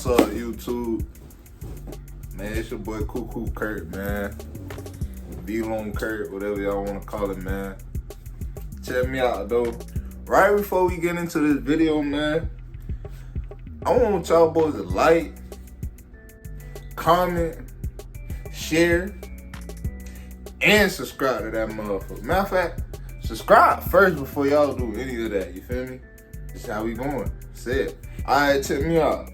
What's up, YouTube? Man, it's your boy Cuckoo Kurt, man. V-Lone Kurt, whatever y'all want to call it, man. Check me out, though. Right before we get into this video, man, I want y'all boys to like, comment, share, and subscribe to that motherfucker. Matter of fact, subscribe first before y'all do any of that, you feel me? This is how we going. Say it. Alright, check me out.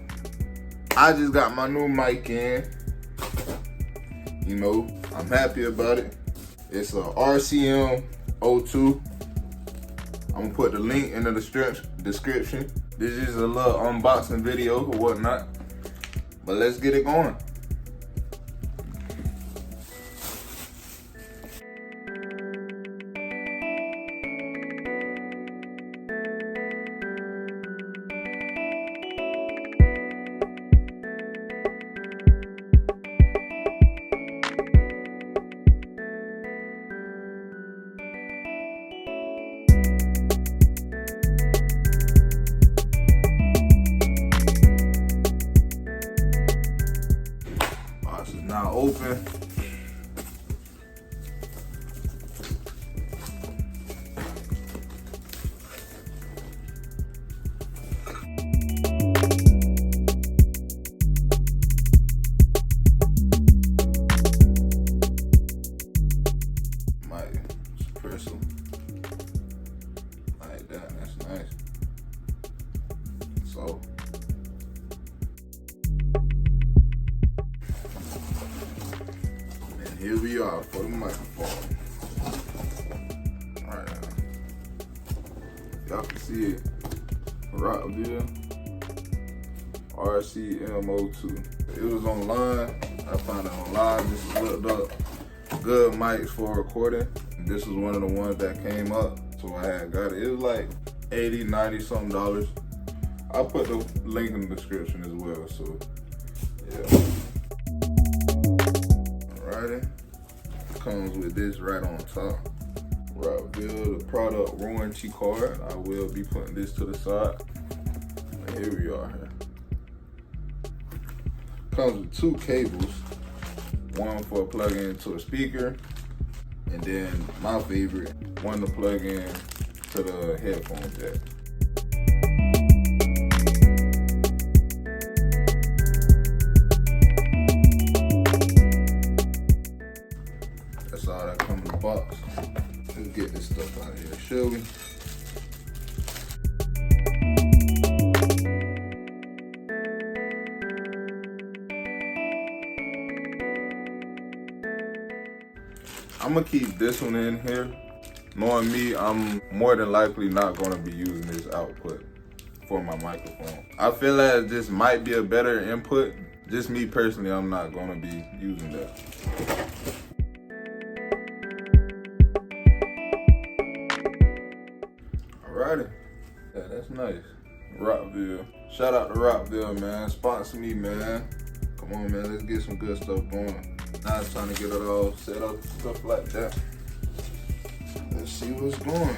I just got my new mic in. You know, I'm happy about it. It's a RCM 02. I'm gonna put the link in the description. This is a little unboxing video or whatnot. But let's get it going. Now open. Might suppress them like that. That's nice. So. Here we are for the microphone. All right now. Y'all can see it. Rockville RCM02. It was online. I found it online. Just looked up good mics for recording. This was one of the ones that came up. So I had got it. It was like $80, $90 something dollars. I'll put the link in the description as well. So yeah. Comes with this right on top. Rockville, the product warranty card. I will be putting this to the side. And here we are here. Comes with two cables. One for plugging into a speaker, and then my favorite, one to plug in to the headphone jack. That's all that comes in the box. Let's get this stuff out of here, shall we? I'm gonna keep this one in here. Knowing me, I'm more than likely not gonna be using this output for my microphone. I feel as this might be a better input. Just me personally, I'm not gonna be using that. Alrighty. Yeah, that's nice. Rockville. Shout out to Rockville, man. Sponsor me, man. Come on, man. Let's get some good stuff going. Now it's time to get it all set up, stuff like that. Let's see what's going.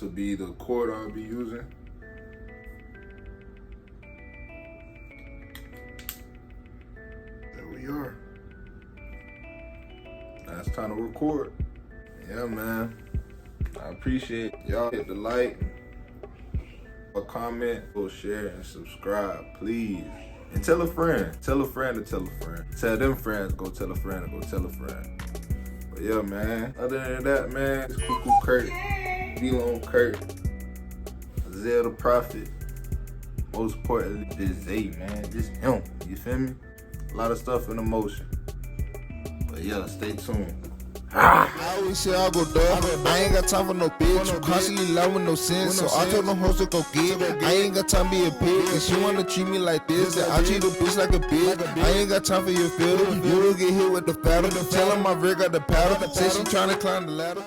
will be the cord I'll be using. There we are. Now it's time to record. Yeah, man. I appreciate y'all. Hit the like, a comment, go share, and subscribe, please. And tell a friend. Tell a friend to tell a friend. Tell them friends, go tell a friend, and go tell a friend. But yeah, man. Other than that, man, it's Cuckoo Kurt, V-Lone Kurt, Zell the Prophet. Most importantly, this Zay, man. Just him. You feel me? A lot of stuff in motion. But yeah, stay tuned. I always say I go dub. I ain't got time for no bitch. You constantly love with no sense. So I told them hoes to go get. I ain't got time to be a pig. And she wanna treat me like this. And I treat a bitch like a bitch. I ain't got time for your fiddle. You will get hit with the paddle. Tell her my rig got the paddle. Say she tryna climb the ladder.